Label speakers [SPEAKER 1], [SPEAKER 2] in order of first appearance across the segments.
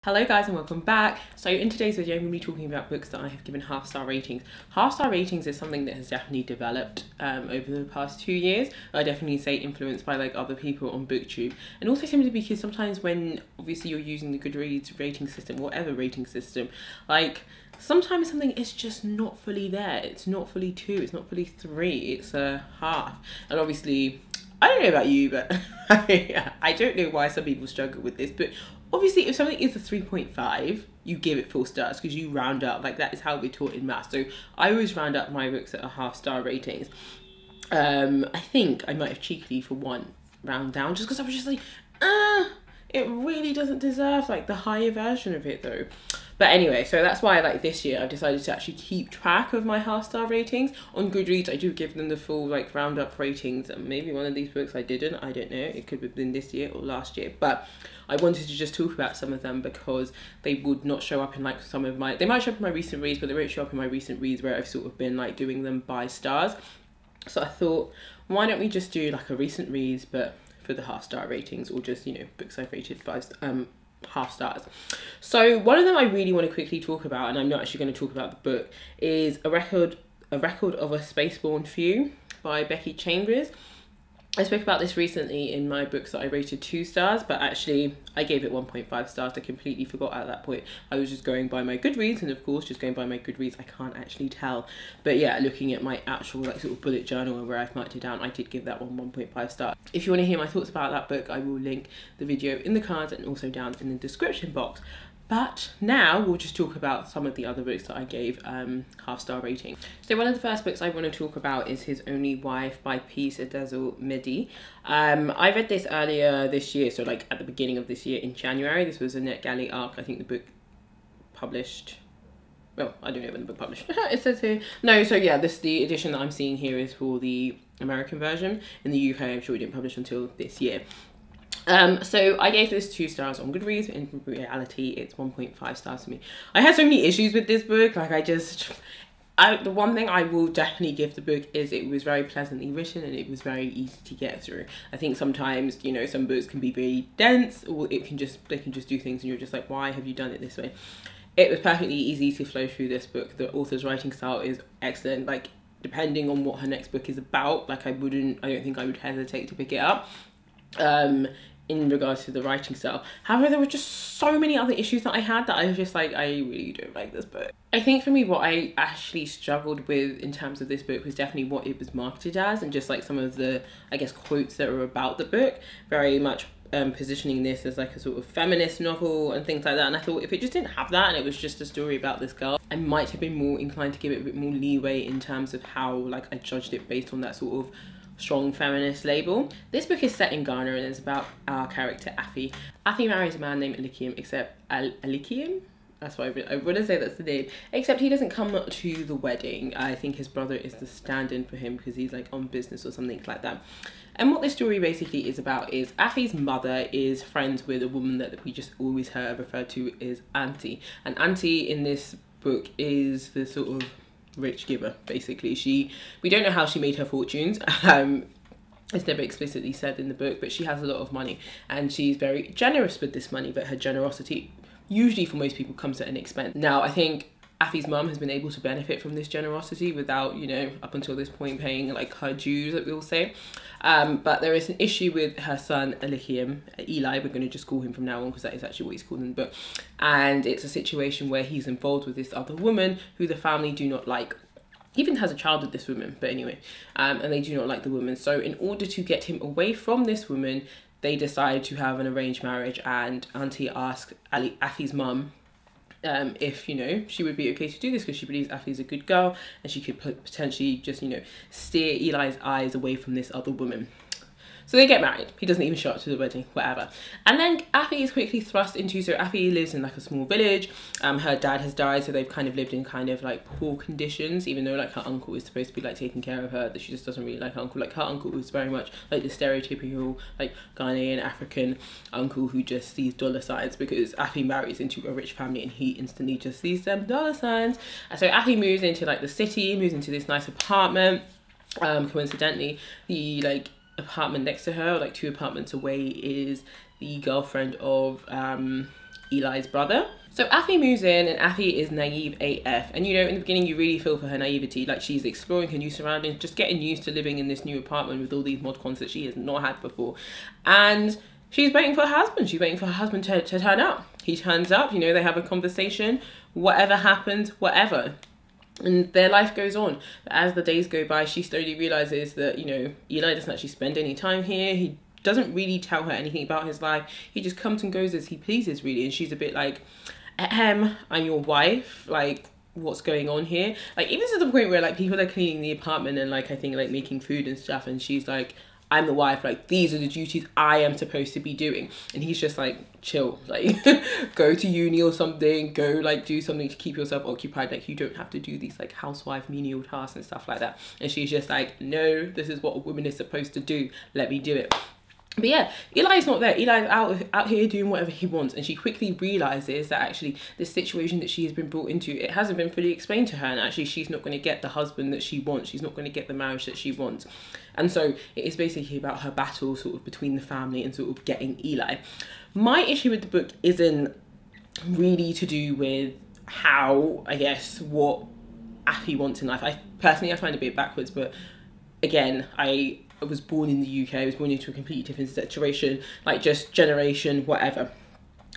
[SPEAKER 1] Hello guys and welcome back. So in today's video I'm going to be talking about books that I have given half-star ratings. Half-star ratings is something that has definitely developed over the past 2 years. I definitely say influenced by like other people on BookTube, and also simply because sometimes when obviously you're using the Goodreads rating system, whatever rating system, like sometimes something is just not fully there. It's not fully 2, it's not fully 3, it's a half. And obviously I don't know about you, but I don't know why some people struggle with this, but obviously if something is a 3.5, you give it 4 stars because you round up. Like, that is how we're taught in maths. So I always round up my books at a half-star ratings. I think I might have cheekily for one round down just because I was just like, it really doesn't deserve like the higher version of it though. But anyway, so that's why like this year I've decided to actually keep track of my half-star ratings. On Goodreads I do give them the full like round-up ratings, and maybe one of these books I didn't, I don't know, it could have been this year or last year, but I wanted to just talk about some of them because they would not show up in like some of my, they might show up in my recent reads, but they won't show up in my recent reads where I've sort of been like doing them by stars. So I thought, why don't we just do like a recent reads but for the half-star ratings, or just, you know, books I've rated half stars. So one of them I really want to quickly talk about, and I'm not actually going to talk about the book, is a record of a Spaceborne Few by Becky Chambers. I spoke about this recently in my books that I rated 2 stars, but actually I gave it 1.5 stars. I completely forgot at that point. I was just going by my Goodreads, and of course just going by my Goodreads I can't actually tell. But yeah, looking at my actual like sort of bullet journal and where I've marked it down, I did give that one 1.5 stars. If you want to hear my thoughts about that book, I will link the video in the cards and also down in the description box. But now we'll just talk about some of the other books that I gave half-star rating. So one of the first books I want to talk about is His Only Wife by Peace Adezel Mehdi. I read this earlier this year, so like at the beginning of this year in January. This was a NetGalley arc. I think the book published, well, I don't know when the book published. It says here. No, so yeah, the edition that I'm seeing here is for the American version. In the UK, I'm sure it didn't publish until this year. So I gave this 2 stars on Goodreads, but in reality it's 1.5 stars for me. I had so many issues with this book. Like the one thing I will definitely give the book is it was very pleasantly written and it was very easy to get through. I think sometimes, you know, some books can be very dense, or they can just do things and you're just like, why have you done it this way? It was perfectly easy to flow through this book. The author's writing style is excellent. Like, depending on what her next book is about, like I don't think I would hesitate to pick it up. In regards to the writing style. However, there were just so many other issues that I had that I was just like, I really don't like this book. I think for me what I actually struggled with in terms of this book was definitely what it was marketed as, and just like some of the, I guess, quotes that were about the book, very much positioning this as like a sort of feminist novel and things like that. And I thought if it just didn't have that and it was just a story about this girl, I might have been more inclined to give it a bit more leeway in terms of how like I judged it based on that sort of strong feminist label. This book is set in Ghana and it's about our character Afi. Afi marries a man named Alikium, except Alikium? That's what I want to say, that's the name. Except he doesn't come to the wedding. I think his brother is the stand-in for him because he's like on business or something like that. And what this story basically is about is Afi's mother is friends with a woman that we just always heard referred to as Auntie. And Auntie in this book is the sort of rich giver, basically. We don't know how she made her fortunes. It's never explicitly said in the book, but she has a lot of money and she's very generous with this money, but her generosity usually for most people comes at an expense. Now I think Afi's mum has been able to benefit from this generosity without, you know, up until this point paying like her dues, that we'll say. But there is an issue with her son Alikium, Eli, we're going to just call him from now on because that is actually what he's called in the book. And it's a situation where he's involved with this other woman who the family do not like. He even has a child with this woman, but anyway, and they do not like the woman. So in order to get him away from this woman, they decide to have an arranged marriage, and Auntie asks Afi's mum if, you know, she would be okay to do this because she believes Afi's a good girl and she could potentially just, you know, steer Eli's eyes away from this other woman. So they get married. He doesn't even show up to the wedding, whatever. And then Afi is quickly thrust into, so Afi lives in like a small village. Her dad has died, so they've kind of lived in kind of like poor conditions, even though like her uncle is supposed to be like taking care of her, that she just doesn't really like her uncle. Like her uncle was very much like the stereotypical like Ghanaian African uncle who just sees dollar signs, because Afi marries into a rich family and he instantly just sees them dollar signs. And so Afi moves into like the city, moves into this nice apartment. Coincidentally, the like apartment next to her, like 2 apartments away, is the girlfriend of Eli's brother. So Afi moves in, and Afi is naive AF. And you know, in the beginning, you really feel for her naivety. Like, she's exploring her new surroundings, just getting used to living in this new apartment with all these mod cons that she has not had before. And she's waiting for her husband. She's waiting for her husband to turn up. He turns up, you know, they have a conversation. Whatever happens, whatever. And their life goes on. But as the days go by, she slowly realizes that, you know, Eli doesn't actually spend any time here. He doesn't really tell her anything about his life. He just comes and goes as he pleases, really. And she's a bit like, I'm your wife, like, what's going on here? Like, even to the point where, like, people are cleaning the apartment and, like, I think, like, making food and stuff, and she's like, I'm the wife, like, these are the duties I am supposed to be doing. And he's just like, chill, like, go to uni or something, go, like, do something to keep yourself occupied. Like, you don't have to do these, like, housewife menial tasks and stuff like that. And she's just like, no, this is what a woman is supposed to do, let me do it. But yeah, Eli's not there. Eli's out here doing whatever he wants, and she quickly realizes that actually this situation that she has been brought into, it hasn't been fully explained to her, and actually she's not going to get the husband that she wants. She's not going to get the marriage that she wants. And so it is basically about her battle sort of between the family and sort of getting Eli. My issue with the book isn't really to do with how, I guess, what Afi wants in life. I find it a bit backwards, but again, I was born in the UK, I was born into a completely different situation, like, just generation, whatever.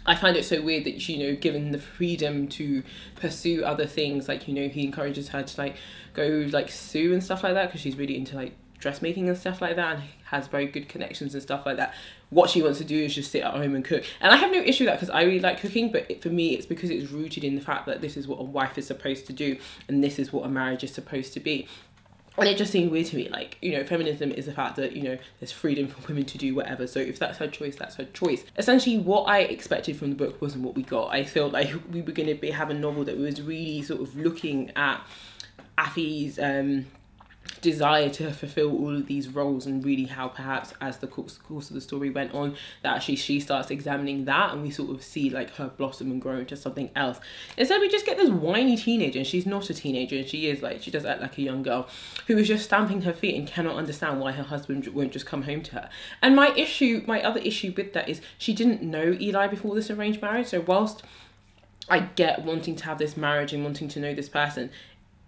[SPEAKER 1] I find it so weird that, you know, given the freedom to pursue other things, like, you know, he encourages her to, like, go, like, sew and stuff like that, because she's really into, like, dressmaking and stuff like that, and has very good connections and stuff like that. What she wants to do is just sit at home and cook. And I have no issue with that, because I really like cooking, but for me, it's because it's rooted in the fact that this is what a wife is supposed to do, and this is what a marriage is supposed to be. And it just seemed weird to me, like, you know, feminism is the fact that, you know, there's freedom for women to do whatever. So if that's her choice, that's her choice. Essentially, what I expected from the book wasn't what we got. I felt like we were going to have a novel that was really sort of looking at Afi's desire to fulfill all of these roles, and really how perhaps as the course of the story went on, that actually she starts examining that, and we sort of see, like, her blossom and grow into something else. Instead, we just get this whiny teenager, and she's not a teenager, and she is, like, she does act like a young girl who is just stamping her feet and cannot understand why her husband won't just come home to her. And my other issue with that is she didn't know Eli before this arranged marriage. So whilst I get wanting to have this marriage and wanting to know this person,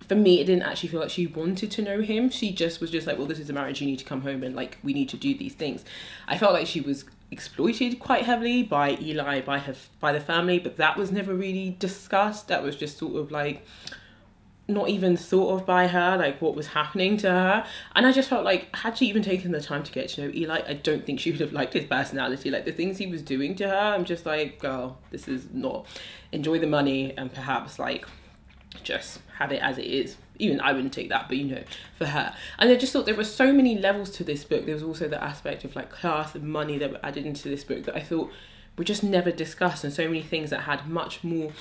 [SPEAKER 1] for me, it didn't actually feel like she wanted to know him. She just was just like, well, this is a marriage, you need to come home, and, like, we need to do these things. I felt like she was exploited quite heavily by Eli, by the family, but that was never really discussed. That was just sort of, like, not even thought of by her, like, what was happening to her. And I just felt like, had she even taken the time to get to know Eli, I don't think she would have liked his personality. Like, the things he was doing to her, I'm just like, girl, this is not, enjoy the money and perhaps, like, just have it as it is. Even I wouldn't take that, but, you know, for her. And I just thought there were so many levels to this book. There was also the aspect of, like, class and money that were added into this book that I thought were just never discussed, and so many things that had much more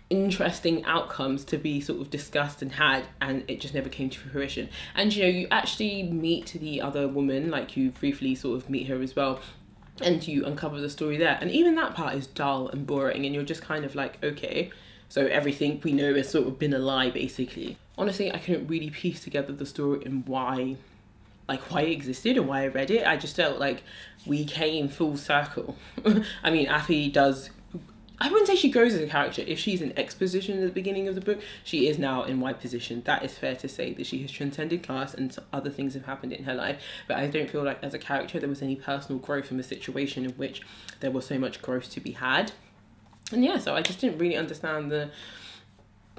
[SPEAKER 1] interesting outcomes to be sort of discussed and had, and it just never came to fruition. And, you know, you actually meet the other woman, like, you briefly sort of meet her as well, and you uncover the story there, and even that part is dull and boring, and you're just kind of like, okay, so everything we know has sort of been a lie, basically. Honestly, I couldn't really piece together the story and why it existed and why I read it. I just felt like we came full circle. I mean, Afi does, I wouldn't say she grows as a character. If she's in X position at the beginning of the book, she is now in Y position. That is fair to say, that she has transcended class and other things have happened in her life. But I don't feel like as a character there was any personal growth from a situation in which there was so much growth to be had. And yeah, so I just didn't really understand the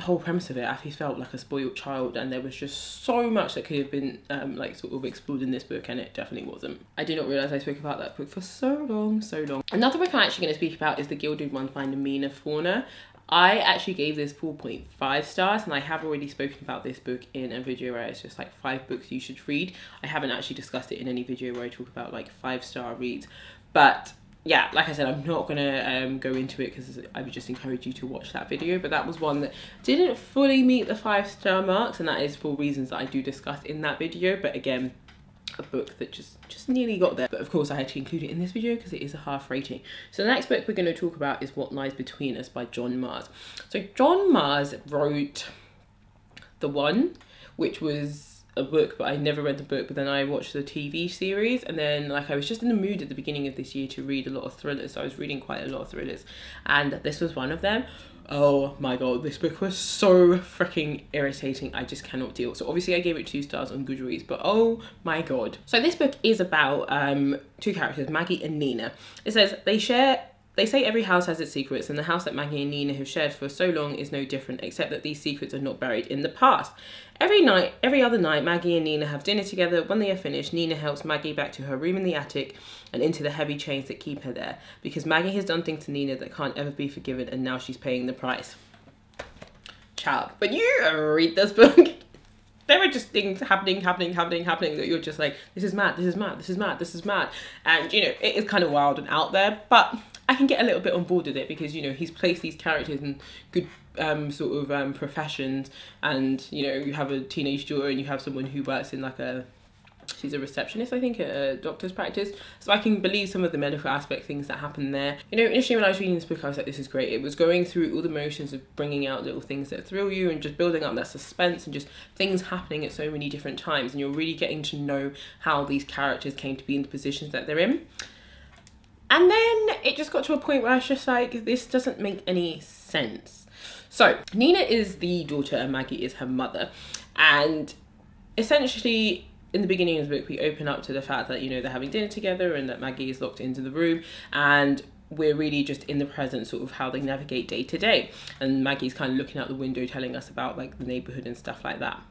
[SPEAKER 1] whole premise of it. Afi felt like a spoiled child, and there was just so much that could have been like sort of explored in this book, and it definitely wasn't. I did not realise I spoke about that book for so long. Another book I'm actually going to speak about is The Gilded One by Namina Fauna. I actually gave this 4.5 stars, and I have already spoken about this book in a video where it's just like 5 books you should read. I haven't actually discussed it in any video where I talk about like 5-star reads, but yeah, like I said, I'm not gonna go into it because I would just encourage you to watch that video. But that was one that didn't fully meet the 5-star marks, and that is for reasons that I do discuss in that video. But again, a book that just nearly got there. But of course I had to include it in this video because it is a half rating. So the next book we're going to talk about is What Lies Between Us by John Mars. So John Mars wrote The One, which was a book, but I never read the book. But then I watched the TV series, and then like I was just in the mood at the beginning of this year to read a lot of thrillers. So I was reading quite a lot of thrillers, and this was one of them. Oh my god, this book was so freaking irritating. I just cannot deal. So obviously I gave it 2 stars on Goodreads, but oh my god. So this book is about 2 characters, Maggie and Nina. It says they say every house has its secrets, and the house that Maggie and Nina have shared for so long is no different, except that these secrets are not buried in the past. Every other night, Maggie and Nina have dinner together. When they are finished, Nina helps Maggie back to her room in the attic and into the heavy chains that keep her there, because Maggie has done things to Nina that can't ever be forgiven, and now she's paying the price. Child, when you read this book, there are just things happening that you're just like, this is mad, this is mad, this is mad, this is mad. And, you know, it is kind of wild and out there, but I can get a little bit on board with it because, you know, he's placed these characters in good professions, and, you know, you have a teenage daughter and you have someone who works in like she's a receptionist, I think, at a doctor's practice. So I can believe some of the medical aspect things that happen there. You know, initially when I was reading this book, I was like, this is great. It was going through all the motions of bringing out little things that thrill you and just building up that suspense and just things happening at so many different times. And you're really getting to know how these characters came to be in the positions that they're in. And then it just got to a point where I was just like, this doesn't make any sense. So Nina is the daughter and Maggie is her mother. And essentially, in the beginning of the book, we open up to the fact that, you know, they're having dinner together and that Maggie is locked into the room, and we're really just in the present, sort of how they navigate day to day. And Maggie's kind of looking out the window, telling us about like the neighborhood and stuff like that.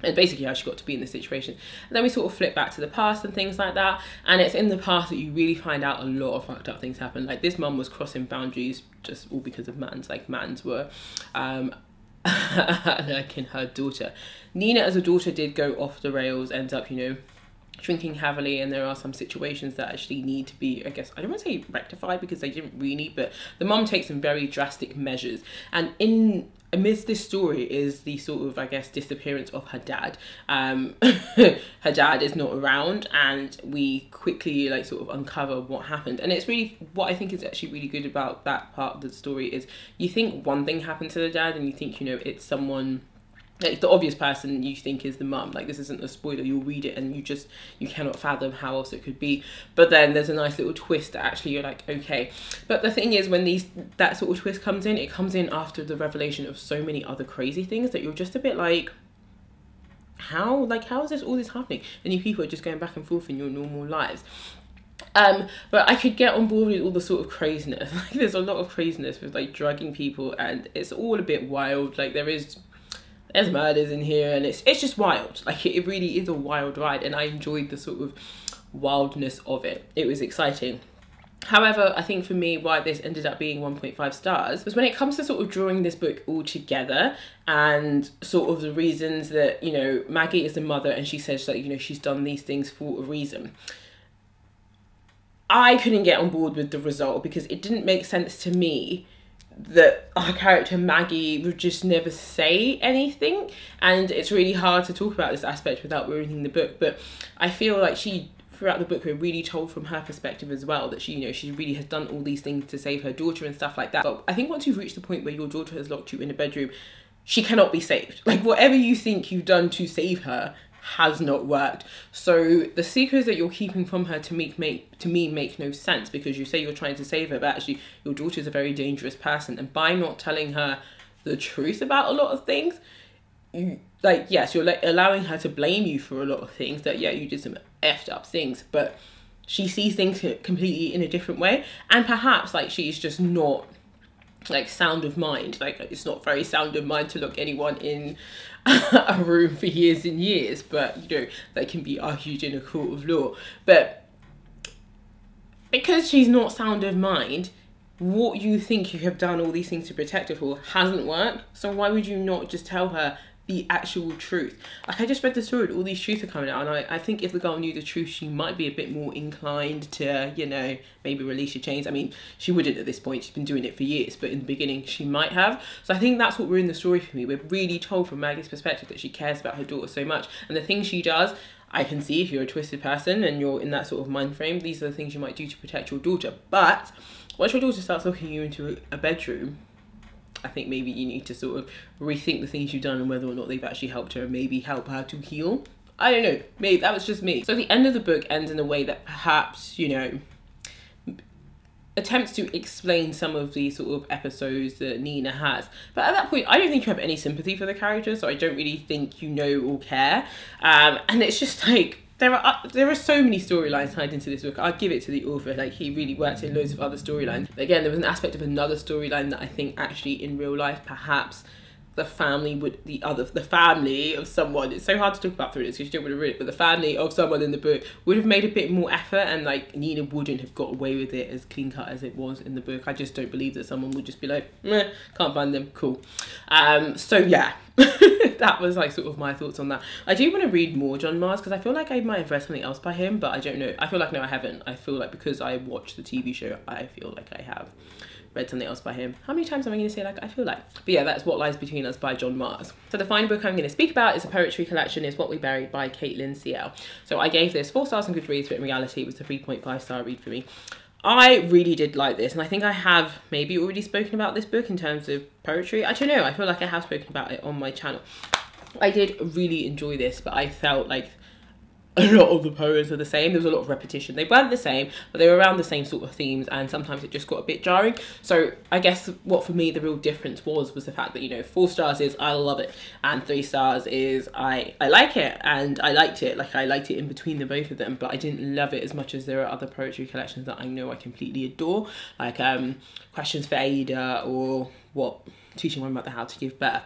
[SPEAKER 1] And basically how she got to be in this situation. And then we sort of flip back to the past and things like that. And it's in the past that you really find out a lot of fucked up things happen. Like this mum was crossing boundaries just all because of mans. Like mans were like in her daughter. Nina as a daughter did go off the rails, ends up, you know, drinking heavily, and there are some situations that actually need to be, I guess, I don't want to say rectified because they didn't really, but the mum takes some very drastic measures. And amidst this story is the sort of, I guess, disappearance of her dad. Her dad is not around, and we quickly like sort of uncover what happened. And it's really, what I think is actually really good about that part of the story is you think one thing happened to the dad and you think, you know, it's someone, like the obvious person you think is the mum. Like this isn't a spoiler, you'll read it and you cannot fathom how else it could be. But then there's a nice little twist that actually you're like, okay. But the thing is, when that sort of twist comes in, it comes in after the revelation of so many other crazy things that you're just a bit like, how is this all this happening? And you people are just going back and forth in your normal lives. But I could get on board with all the sort of craziness. Like there's a lot of craziness with like drugging people, and it's all a bit wild. Like there's murders in here, and it's just wild. Like it really is a wild ride, and I enjoyed the sort of wildness of it. It was exciting. However, I think for me, why this ended up being 1.5 stars was when it comes to sort of drawing this book all together, and sort of the reasons that, you know, Maggie is the mother and she says that, you know, she's done these things for a reason. I couldn't get on board with the result because it didn't make sense to me that our character Maggie would just never say anything. And it's really hard to talk about this aspect without ruining the book, but I feel like throughout the book we're really told from her perspective as well that she, you know, she really has done all these things to save her daughter and stuff like that. But I think once you've reached the point where your daughter has locked you in a bedroom, she cannot be saved. Like whatever you think you've done to save her has not worked. So the secrets that you're keeping from her to me make no sense, because you say you're trying to save her, but actually your daughter's a very dangerous person, and by not telling her the truth about a lot of things, you, like, yes, you're like allowing her to blame you for a lot of things that, yeah, you did some effed up things, but she sees things completely in a different way. And perhaps like she's just not like sound of mind. Like it's not very sound of mind to lock anyone in a room for years and years, but you know, that can be argued in a court of law. But because she's not sound of mind, what you think you have done all these things to protect her for hasn't worked. So why would you not just tell her the actual truth? Like I just read the story, all these truths are coming out, and I think if the girl knew the truth, she might be a bit more inclined to, you know, maybe release her chains. I mean, she wouldn't at this point, she's been doing it for years, but in the beginning she might have. So I think that's what we're in the story for me. We're really told from Maggie's perspective that she cares about her daughter so much, and the things she does, I can see if you're a twisted person and you're in that sort of mind frame, these are the things you might do to protect your daughter. But once your daughter starts locking you into a bedroom, I think maybe you need to sort of rethink the things you've done and whether or not they've actually helped her and maybe help her to heal. I don't know, maybe that was just me. So the end of the book ends in a way that perhaps, you know, attempts to explain some of the sort of episodes that Nina has. But at that point, I don't think you have any sympathy for the characters, so I don't really think you know or care. And it's just like, there are so many storylines tied into this book. I'll give it to the author, like he really worked in loads of other storylines. But again, there was an aspect of another storyline that I think actually in real life, perhaps the family of someone, it's so hard to talk about through this because you don't want to read it, but the family of someone in the book would have made a bit more effort, and like Nina wouldn't have got away with it as clean cut as it was in the book. I just don't believe that someone would just be like, meh, can't find them, cool. So yeah, that was like sort of my thoughts on that. I do want to read more John Mars because I feel like I might have read something else by him, but I don't know. I feel like no, I haven't. I feel like because I watched the TV show, I feel like I have read something else by him. How many times am I going to say like I feel like? But yeah, that's What Lies Between Us by John Mars. So the final book I'm going to speak about is a poetry collection, is What We Buried by Caitlin CL. So I gave this 4 stars on Goodreads, but in reality it was a 3.5 star read for me. I really did like this, and I think I have maybe already spoken about this book in terms of poetry. I don't know, I feel like I have spoken about it on my channel. I did really enjoy this, but I felt like a lot of the poems were the same. There was a lot of repetition. They weren't the same, but they were around the same sort of themes, and sometimes it just got a bit jarring. So I guess what for me the real difference was the fact that, you know, 4 stars is I love it, and 3 stars is I like it, and I liked it. Like I liked it in between the both of them, but I didn't love it as much as there are other poetry collections that I know I completely adore, like Questions for Ada or Teaching One Mother How to Give Birth.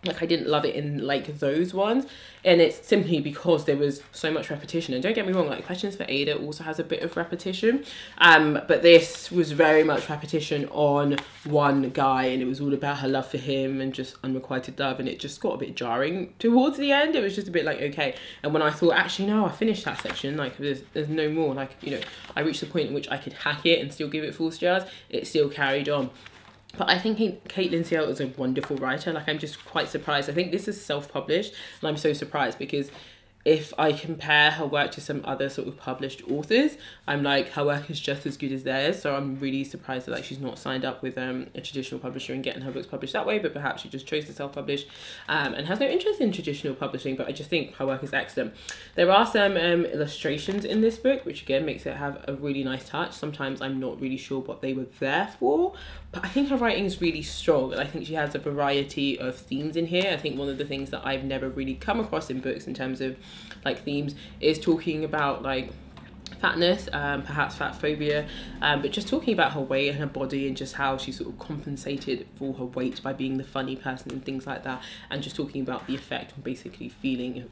[SPEAKER 1] Like I didn't love it in like those ones, and it's simply because there was so much repetition. And don't get me wrong, like Questions for Ada also has a bit of repetition, but this was very much repetition on one guy, and it was all about her love for him and just unrequited love, and it just got a bit jarring towards the end. It was just a bit like, okay. And when I thought, actually no, I finished that section, like there's no more, like, you know, I reached the point in which I could hack it and still give it 4 stars, it still carried on. But I think Caitlin CL is a wonderful writer. Like, I'm just quite surprised. I think this is self-published, and I'm so surprised because if I compare her work to some other sort of published authors, I'm like, her work is just as good as theirs. So I'm really surprised that like she's not signed up with a traditional publisher and getting her books published that way, but perhaps she just chose to self-publish and has no interest in traditional publishing. But I just think her work is excellent. There are some illustrations in this book, which again makes it have a really nice touch. Sometimes I'm not really sure what they were there for, but I think her writing is really strong, and I think she has a variety of themes in here. I think one of the things that I've never really come across in books in terms of like themes is talking about like fatness, perhaps fat phobia, but just talking about her weight and her body and just how she sort of compensated for her weight by being the funny person and things like that, and just talking about the effect on basically feeling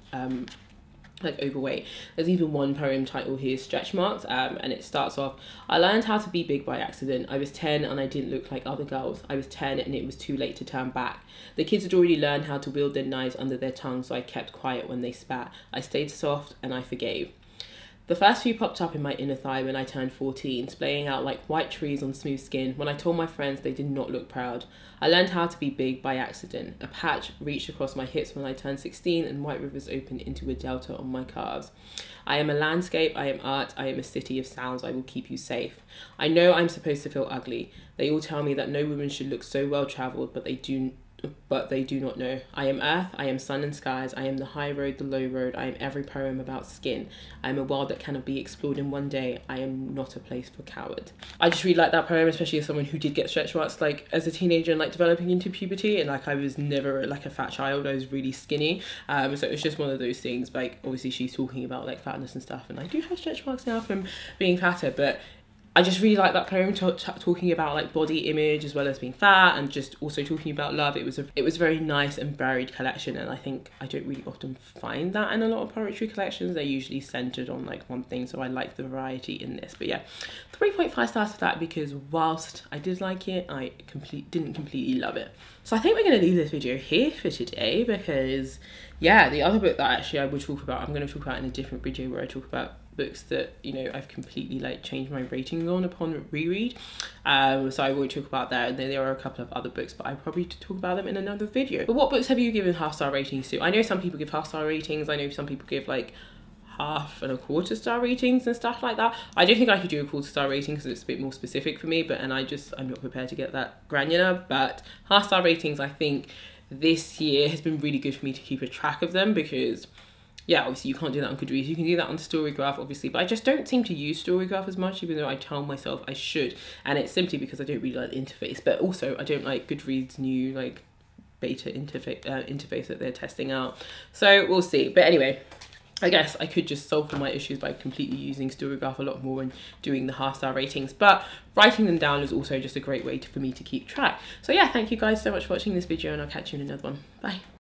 [SPEAKER 1] like overweight. There's even one poem title here, Stretch Marks, and it starts off, I learned how to be big by accident. I was 10 and I didn't look like other girls. I was 10 and it was too late to turn back. The kids had already learned how to wield their knives under their tongue, so I kept quiet when they spat. I stayed soft and I forgave. The first few popped up in my inner thigh when I turned 14, splaying out like white trees on smooth skin. When I told my friends, they did not look proud. I learned how to be big by accident. A patch reached across my hips when I turned 16, and white rivers opened into a delta on my calves. I am a landscape, I am art, I am a city of sounds, I will keep you safe. I know I'm supposed to feel ugly. They all tell me that no woman should look so well travelled, but they do not know. I am earth, I am sun and skies, I am the high road, the low road, I am every poem about skin. I am a world that cannot be explored in one day. I am not a place for cowards. I just really like that poem, especially as someone who did get stretch marks like as a teenager and like developing into puberty, and like I was never like a fat child, I was really skinny, so it was just one of those things. Like obviously she's talking about like fatness and stuff, and I do have stretch marks now from being fatter, but I just really like that poem talking about like body image as well as being fat, and just also talking about love. It was a very nice and varied collection, and I think I don't really often find that in a lot of poetry collections. They're usually centered on like one thing, so I like the variety in this. But yeah, 3.5 stars for that, because whilst I did like it, I didn't completely love it. So I think we're going to leave this video here for today, because yeah, the other book that actually I would talk about, I'm going to talk about in a different video where I talk about books that, you know, I've completely like changed my ratings on upon reread, so I won't talk about that. And then there are a couple of other books, but I'll probably talk about them in another video. But what books have you given half-star ratings to? I know some people give half-star ratings, I know some people give like 1/2 and 1/4 star ratings and stuff like that. I don't think I could do a 1/4 star rating because it's a bit more specific for me, but I'm not prepared to get that granular. But half-star ratings, I think this year has been really good for me to keep a track of them, because yeah, obviously you can't do that on Goodreads. You can do that on Storygraph, obviously, but I just don't seem to use Storygraph as much, even though I tell myself I should. And it's simply because I don't really like the interface, but also I don't like Goodreads' new like beta interface that they're testing out. So we'll see. But anyway, I guess I could just solve all my issues by completely using Storygraph a lot more and doing the half-star ratings, but writing them down is also just a great way for me to keep track. So yeah, thank you guys so much for watching this video, and I'll catch you in another one. Bye.